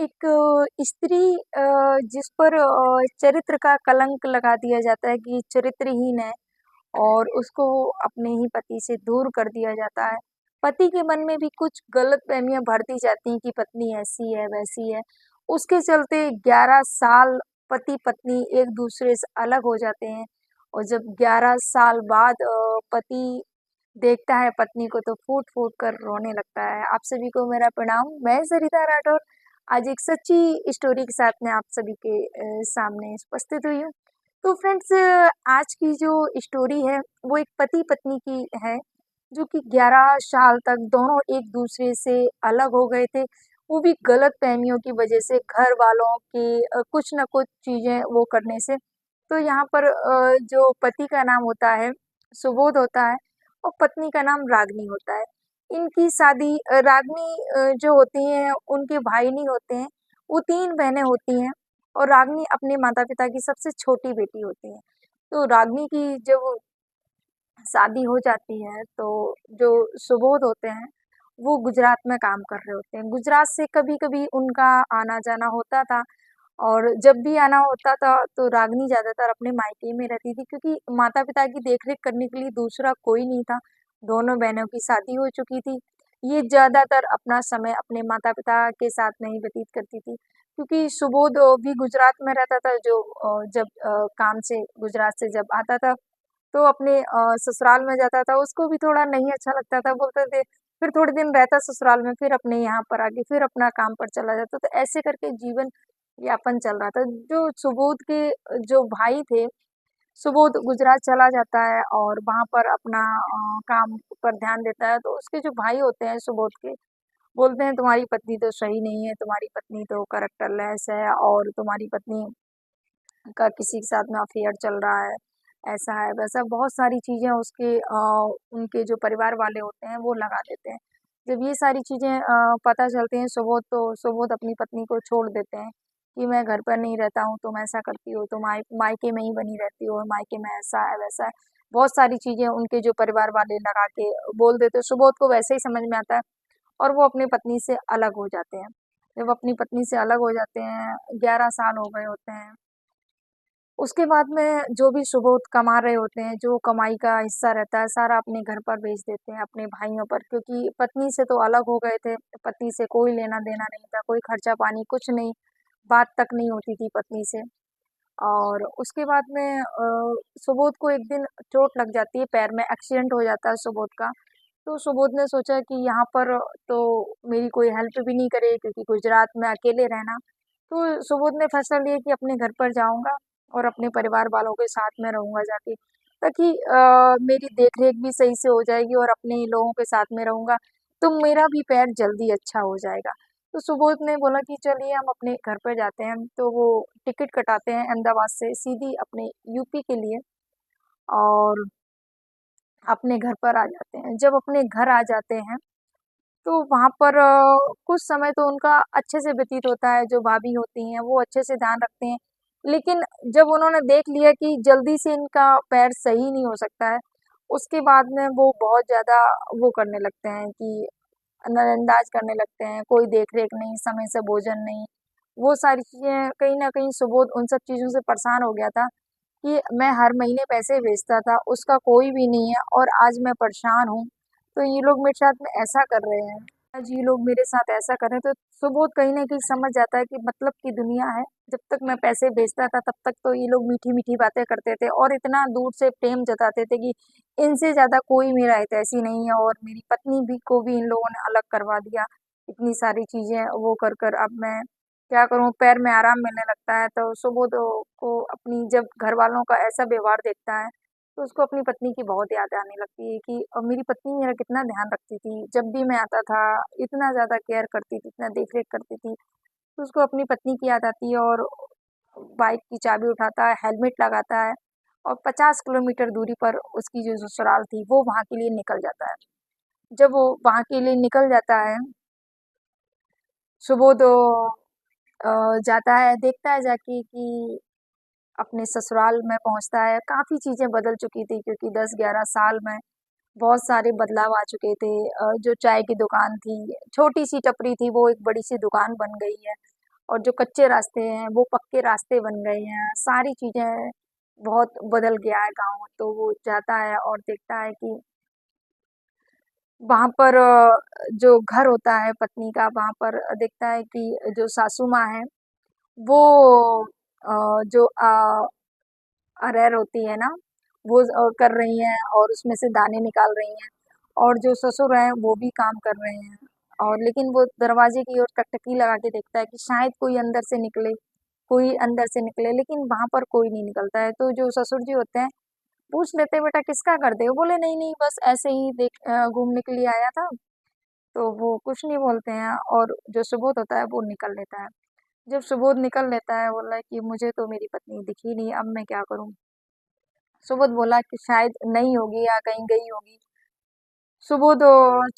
एक स्त्री जिस पर चरित्र का कलंक लगा दिया जाता है कि चरित्रहीन है और उसको अपने ही पति से दूर कर दिया जाता है। पति के मन में भी कुछ गलतफ़हमियाँ भर दी जाती हैं कि पत्नी ऐसी है, वैसी है। उसके चलते 11 साल पति-पत्नी एक-दूसरे से अलग हो जाते हैं और जब 11 साल बाद पति देखता है पत्नी को तो फूट-फूट कर रोने लगता है। आप सभी को मेरा प्रणाम। मैं सरिता राठौर आज एक सच्ची स्टोरी के साथ में आप सभी के सामने उपस्थित हुई हूँ। तो फ्रेंड्स आज की जो स्टोरी है वो एक पति-पत्नी की है जो कि 11 साल तक दोनों एक-दूसरे से अलग हो गए थे। वो भी गलतफ़हमियों की वज़ह से घर वालों के कुछ न कुछ चीज़ें वो करने से। तो यहाँ पर जो पति का नाम होता है सुबोध होता है और पत्नी का नाम रागिनी होता है। इनकी शादी रागिनी जो होती हैं उनके भाई नहीं होते हैं, वो 3 बहनें होती हैं और रागिनी अपने माता-पिता की सबसे छोटी बेटी होती है। तो रागिनी की जब शादी हो जाती है तो जो सुबोध होते हैं, वो गुजरात में काम कर रहे होते हैं। गुजरात से कभी-कभी उनका आना-जाना होता था और जब भी आना होता था तो रागिनी ज़्यादातर अपने मायके में रहती थी क्योंकि माता-पिता की देख-रेख करने के लिए दूसरा कोई नहीं था। दोनों बहनों की शादी हो चुकी थी। ये ज़्यादातर अपना समय अपने माता-पिता के साथ में ही व्यतीत करती थी क्योंकि सुबोध भी गुजरात में रहता था जो जब काम से गुजरात से जब आता था तो अपने ससुराल में जाता था, उसको भी थोड़ा नहीं अच्छा लगता था, बोलते थे फिर थोड़े दिन रहता ससुराल में, फिर अपने यहाँ पर आके फिर अपना काम पर चला जाता, तो ऐसे करके जीवन यापन चल रहा था। जो सुबोध के जो भाई थे, सुबोध गुजरात चला जाता है और वहाँ पर अपना काम पर ध्यान देता है, तो उसके जो भाई होते हैं सुबोध के, बोलते हैं तुम्हारी पत्नी तो सही नहीं है, तुम्हारी पत्नी तो कैरेक्टरलेस है और तुम्हारी पत्नी का किसी के साथ में अफेयर चल रहा है, ऐसा है, वैसा बहुत सारी चीज़ें उसके उनके जो परिवार वाले होते हैं वो लगा देते हैं। जब ये सारी चीज़ें पता चलती हैं सुबोध तो सुबोध अपनी पत्नी को छोड़ देते हैं कि मैं घर पर नहीं रहता हूँ, तुम ऐसा करती हो, तुम मायके में ही बनी रहती हो, मायके में ऐसा है, वैसा है। बहुत सारी चीज़ें उनके जो परिवार वाले लगा के बोल देते हैं, सुबोध को वैसे ही समझ में आता है और वो अपनी पत्नी से अलग हो जाते हैं। जब अपनी पत्नी से अलग हो जाते हैं, 11 साल हो गए होते हैं उसके बाद में जो भी सुबोध कमा रहे होते हैं, जो कमाई का हिस्सा रहता है, सारा अपने घर पर भेज देते हैं, अपने भाइयों पर क्योंकि पत्नी से तो अलग हो गए थे, पति से कोई लेना-देना नहीं था, कोई खर्चा-पानी कुछ नहीं, बात तक नहीं होती थी पत्नी से। और उसके बाद में सुबोध को एक दिन चोट लग जाती है, पैर में एक्सीडेंट हो जाता है सुबोध का। तो सुबोध ने सोचा कि यहाँ पर तो मेरी कोई हेल्प भी नहीं करे क्योंकि गुजरात में अकेले रहना। तो सुबोध ने फैसला लिया कि अपने घर पर जाऊँगा और अपने परिवार वालों के साथ में रहूँगा जाके, ताकि मेरी देख-रेख भी सही से हो जाएगी और अपने ही लोगों के साथ में रहूँगा, तो मेरा भी पैर जल्दी अच्छा हो जाएगा। तो सुबोध ने बोला कि चलिए हम अपने घर पर जाते हैं, तो वो टिकट कटाते हैं अहमदाबाद से सीधी अपने यूपी के लिए और अपने घर पर आ जाते हैं। जब अपने घर आ जाते हैं, तो वहाँ पर कुछ समय तो उनका अच्छे से व्यतीत होता है, जो भाभी होती हैं, वो अच्छे से ध्यान रखते हैं। लेकिन जब उन्होंने देख लिया कि जल्दी से इनका पैर सही नहीं हो सकता है, उसके बाद में वो बहुत ज़्यादा वो करने लगते हैं कि नज़रअंदाज करने लगते हैं, कोई देख-रेख नहीं, समय से भोजन नहीं। वो सारी चीज़ें कहीं न कहीं सुबोध उन सब चीज़ों से परेशान हो गया था कि मैं हर महीने पैसे भेजता था, उसका कोई भी नहीं है और आज मैं परेशान हूँ, तो ये लोग मेरे साथ में ऐसा कर रहे हैं। आज ये लोग मेरे साथ ऐसा कर रहे हैं, तो सुबोध कहीं न कहीं समझ जाता है कि मतलब की दुनिया है। जब तक मैं पैसे भेजता था, तब तक तो ये लोग मीठी-मीठी बातें करते थे और इतना दूर से प्रेम जताते थे कि इनसे ज़्यादा कोई मेरा हितैषी नहीं है और मेरी पत्नी भी को भी इन लोगों ने अलग करवा दिया। इतनी सारी चीज़ें वो कर कर अब मैं क्या करूँ, पैर में आराम मिलने लगता है, तो सुबोध को अपनी जब घरवालों का ऐसा व्यवहार देखता है, तो उसको अपनी पत्नी की बहुत याद आने लगती है कि मेरी पत्नी मेरा कितना ध्यान रखती थी। जब भी मैं आता था, इतना ज़्यादा केयर करती थी, इतना देख-रेख करती थी। तो उसको अपनी पत्नी की याद आती है और बाइक की चाबी उठाता है, हेलमेट लगाता है और 50 किलोमीटर दूरी पर उसकी जो ससुराल थी, वो वहाँ के लिए निकल जाता है। जब वो वहाँ के लिए निकल जाता है, सुबोध जाता है, देखता है जाके कि अपने ससुराल में पहुँचता है, काफ़ी चीज़ें बदल चुकी थी क्योंकि 10-11 साल में बहुत सारे बदलाव आ चुके थे। जो चाय की दुकान थी, छोटी-सी टपरी थी, वो एक बड़ी-सी दुकान बन गई है और जो कच्चे रास्ते हैं वो पक्के रास्ते बन गए हैं, सारी चीज़ें बहुत बदल गया है गाँव। तो वो जाता है और देखता है कि वहाँ पर जो घर होता है पत्नी का, वहाँ पर देखता है कि जो सासू माँ है वो जो अरहर होती है ना, वो कर रही हैं और उसमें से दाने निकाल रही हैं, और जो ससुर हैं वो भी काम कर रहे हैं। और लेकिन वो दरवाजे की ओर टकटकी लगा के देखता है कि शायद कोई अंदर से निकले, कोई अंदर से निकले, लेकिन वहां पर कोई नहीं निकलता है। तो जो ससुर जी होते हैं पूछ लेते हैं, बेटा किसका करते हो? बोले नहीं नहीं, बस ऐसे ही देख घूमने के लिए आया था। तो वो कुछ नहीं बोलते हैं, और जो सुबोध होता है वो निकल लेता है। जब सुबोध निकल लेता है, बोला कि मुझे तो मेरी पत्नी दिखी नहीं, अब मैं क्या करूं? सुबोध बोला कि शायद नहीं होगी या कहीं गई होगी। सुबोध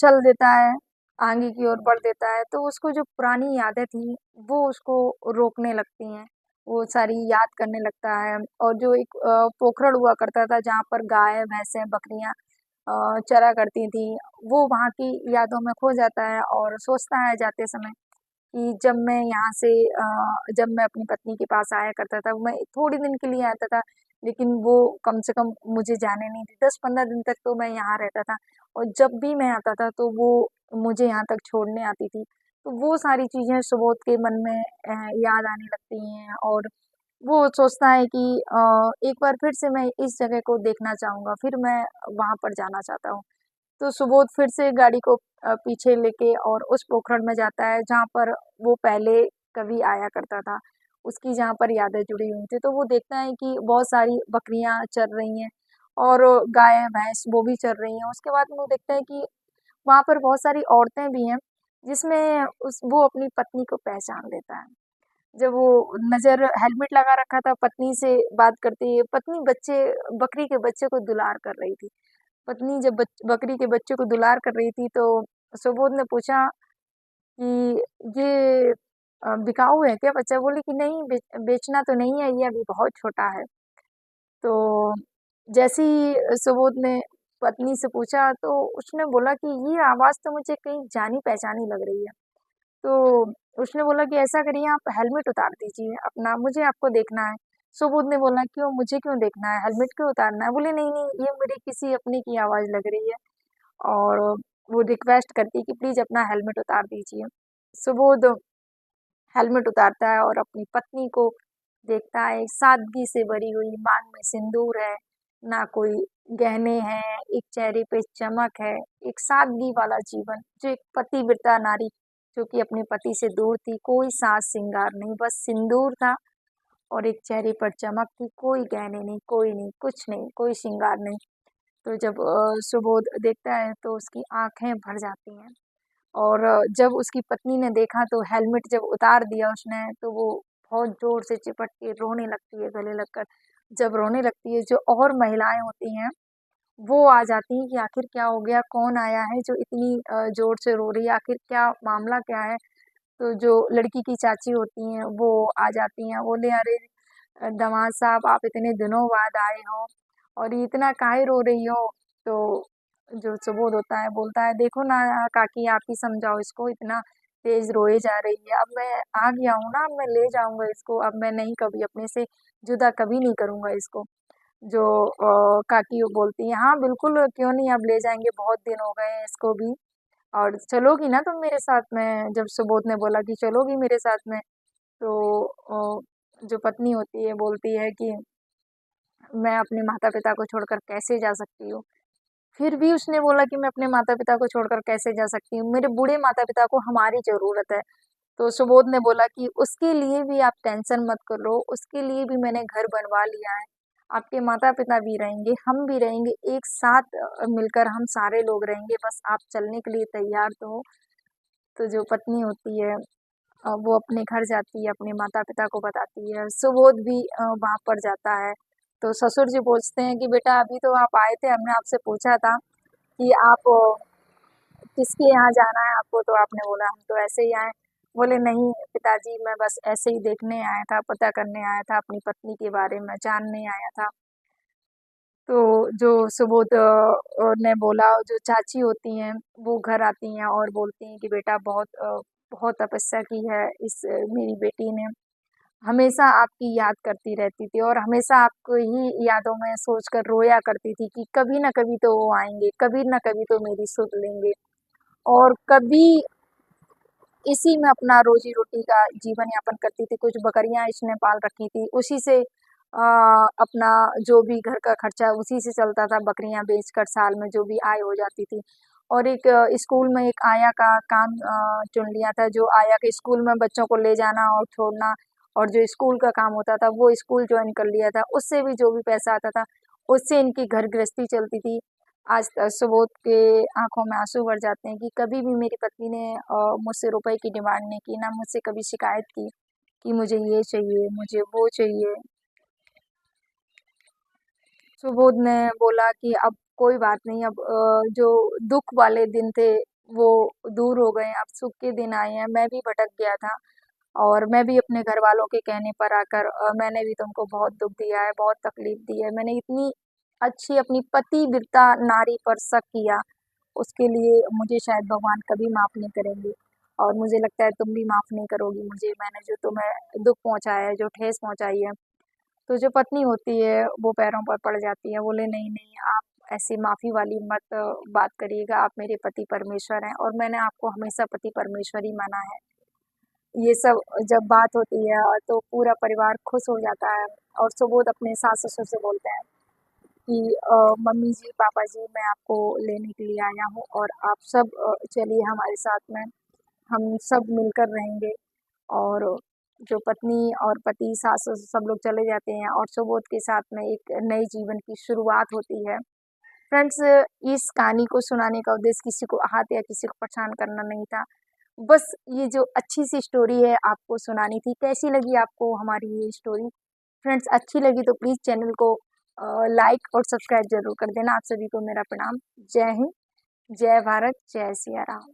चल देता है, आगे की ओर बढ़ देता है, तो उसको जो पुरानी यादें थी वो उसको रोकने लगती हैं। वो सारी याद करने लगता है, और जो एक पोखरण हुआ करता था जहाँ पर गाय भैंसें बकरियां चरा करती थी, वो वहाँ की यादों में खो जाता है और सोचता है जाते समय कि जब मैं यहाँ से जब मैं अपनी पत्नी के पास आया करता था, मैं थोड़ी दिन के लिए आता था, लेकिन वो कम से कम मुझे जाने नहीं दी, 10-15 दिन तक तो मैं यहाँ रहता था, और जब भी मैं आता था तो वो मुझे यहाँ तक छोड़ने आती थी। तो वो सारी चीजें सुबोध के मन में याद आने लगती हैं, और वो सोचता है कि एक बार फिर से मैं इस जगह को देखना चाहूंगा, फिर मैं वहां पर जाना चाहता हूँ। तो सुबोध फिर से गाड़ी को पीछे लेके और उस पोखरण में जाता है जहाँ पर वो पहले कभी आया करता था, उसकी जहाँ पर यादें जुड़ी हुई थी। तो वो देखता है कि बहुत सारी बकरियां चर रही हैं, और गाय भैंस वो भी चर रही हैं। उसके बाद में वो देखता है कि वहाँ पर बहुत सारी औरतें भी हैं, जिसमें उस वो अपनी पत्नी को पहचान लेता है। जब वो नजर हेलमेट लगा रखा था, पत्नी से बात करती है, पत्नी बच्चे बकरी के बच्चे को दुलार कर रही थी। पत्नी जब बकरी के बच्चे को दुलार कर रही थी, तो सुबोध ने पूछा कि ये बिकाऊ है क्या बच्चा? बोली कि नहीं, बेचना तो नहीं है, ये अभी बहुत छोटा है। तो जैसे ही सुबोध ने पत्नी से पूछा, तो उसने बोला कि ये आवाज तो मुझे कहीं जानी पहचानी लग रही है। तो उसने बोला कि ऐसा करिए, आप हेलमेट उतार दीजिए अपना, मुझे आपको देखना है। सुबोध ने बोला, क्यों, मुझे क्यों देखना है, हेलमेट क्यों उतारना है? बोले नहीं नहीं, ये मेरी किसी अपने की आवाज लग रही है। और वो रिक्वेस्ट करती है कि प्लीज अपना हेलमेट उतार दीजिए। सुबोध हेलमेट उतारता है और अपनी पत्नी को देखता है, सादगी से भरी हुई, मांग में सिंदूर है, ना कोई गहने हैं, एक चेहरे पे चमक है, एक सादगी वाला जीवन, जो एक पतिव्रता नारी जो कि अपने पति से दूर थी, कोई साज श्रृंगार नहीं, बस सिंदूर था और एक चेहरे पर चमक थी, कोई गहने नहीं, कोई नहीं, कुछ नहीं, कोई श्रृंगार नहीं। तो जब सुबोध देखता है तो उसकी आंखें भर जाती हैं, और जब उसकी पत्नी ने देखा तो हेलमेट जब उतार दिया उसने, तो वो बहुत जोर से चिपट के रोने लगती है गले लगकर। जब रोने लगती है, जो और महिलाएं होती हैं वो आ जाती हैं कि आखिर क्या हो गया, कौन आया है जो इतनी जोर से रो रही है, आखिर क्या मामला क्या है? तो जो लड़की की चाची होती हैं वो आ जाती हैं, बोले अरे दामाद साहब, आप इतने दिनों बाद आए हो और ये इतना काहे रो रही हो? तो जो सुबोध होता है बोलता है, देखो ना काकी, आप ही समझाओ इसको, इतना तेज रोए जा रही है। अब मैं आ गया हूँ ना, अब मैं ले जाऊंगा इसको, अब मैं नहीं कभी अपने से जुदा कभी नहीं करूंगा इसको। जो काकी वो बोलती है, हाँ बिल्कुल, क्यों नहीं, अब ले जाएंगे, बहुत दिन हो गए हैं इसको भी। और चलोगी ना तुम मेरे साथ में? जब सुबोध ने बोला कि चलोगी मेरे साथ में, तो जो पत्नी होती है बोलती है कि मैं अपने माता पिता को छोड़कर कैसे जा सकती हूँ? फिर भी उसने बोला कि मैं अपने माता पिता को छोड़कर कैसे जा सकती हूँ, मेरे बूढ़े माता पिता को हमारी जरूरत है। तो सुबोध ने बोला कि उसके लिए भी आप टेंशन मत करो, उसके लिए भी मैंने घर बनवा लिया है, आपके माता पिता भी रहेंगे, हम भी रहेंगे, एक साथ मिलकर हम सारे लोग रहेंगे, बस आप चलने के लिए तैयार तो हो। तो जो पत्नी होती है वो अपने घर जाती है, अपने माता पिता को बताती है, सुबोध भी वहां पर जाता है। तो ससुर जी पूछते हैं कि बेटा अभी तो आप आए थे, हमने आपसे पूछा था कि आप किसके यहाँ जाना है आपको, तो आपने बोला हम तो ऐसे ही आए। बोले नहीं पिताजी, मैं बस ऐसे ही देखने आया था, पता करने आया था, अपनी पत्नी के बारे में जानने आया था। तो जो सुबोध ने बोला, जो चाची होती हैं वो घर आती हैं और बोलती हैं कि बेटा बहुत बहुत तपस्या की है इस मेरी बेटी ने। हमेशा आपकी याद करती रहती थी और हमेशा आपको ही यादों में सोचकर रोया करती थी कि कभी ना कभी तो वो आएँगे, कभी ना कभी तो मेरी सुध लेंगे और कभी इसी में अपना रोजी-रोटी का जीवन यापन करती थी। कुछ बकरियाँ इसने पाल रखी थी, उसी से अपना जो भी घर का खर्चा उसी से चलता था, बकरियाँ बेचकर साल में जो भी आय हो जाती थी। और एक स्कूल में एक आया का काम चुन लिया था, जो आया के स्कूल में बच्चों को ले जाना और छोड़ना और जो स्कूल का काम होता था, वो स्कूल जॉइन कर लिया था। उससे भी जो भी पैसा आता था, उससे इनकी घर गृहस्थी चलती थी। आज सुबोध के आँखों में आँसू भर जाते हैं कि कभी भी मेरी पत्नी ने मुझसे रुपए की डिमांड नहीं की, ना मुझसे कभी शिकायत की कि मुझे ये चाहिए, मुझे वो चाहिए। सुबोध ने बोला कि अब कोई बात नहीं, अब जो दुख वाले दिन थे वो दूर हो गए, अब सुख के दिन आए हैं। मैं भी भटक गया था और मैं भी अपने घर वालों के कहने पर आकर मैंने भी तुमको बहुत दुख दिया है, बहुत तकलीफ दी है। मैंने इतनी अच्छी अपनी पतिव्रता नारी पर शक किया, उसके लिए मुझे शायद भगवान कभी माफ़ नहीं करेंगे और मुझे लगता है तुम भी माफ़ नहीं करोगी मुझे, मैंने जो तुम्हें दुख पहुँचाया है, जो ठेस पहुँचाई है। तो जो पत्नी होती है वो पैरों पर पड़ जाती है, बोले नहीं नहीं आप ऐसी माफ़ी वाली मत बात करिएगा, आप मेरे पति परमेश्वर हैं और मैंने आपको हमेशा पति परमेश्वर ही माना है। ये सब जब बात होती है तो पूरा परिवार खुश हो जाता है और सुबोध अपने सास ससुर से बोलते हैं कि मम्मी जी पापा जी मैं आपको लेने के लिए आया हूँ और आप सब चलिए हमारे साथ में, हम सब मिलकर रहेंगे। और जो पत्नी और पति सास ससुर सब लोग चले जाते हैं और सुबोध के साथ में एक नए जीवन की शुरुआत होती है। फ्रेंड्स, इस कहानी को सुनाने का उद्देश्य किसी को आहत या किसी को परेशान करना नहीं था। बस ये जो अच्छी सी स्टोरी है आपको सुनानी थी। कैसी लगी आपको हमारी ये स्टोरी? फ्रेंड्स, अच्छी लगी तो प्लीज़ चैनल को लाइक और सब्सक्राइब ज़रूर कर देना। आप सभी को मेरा प्रणाम। जय हिंद, जय भारत, जय सिया राम।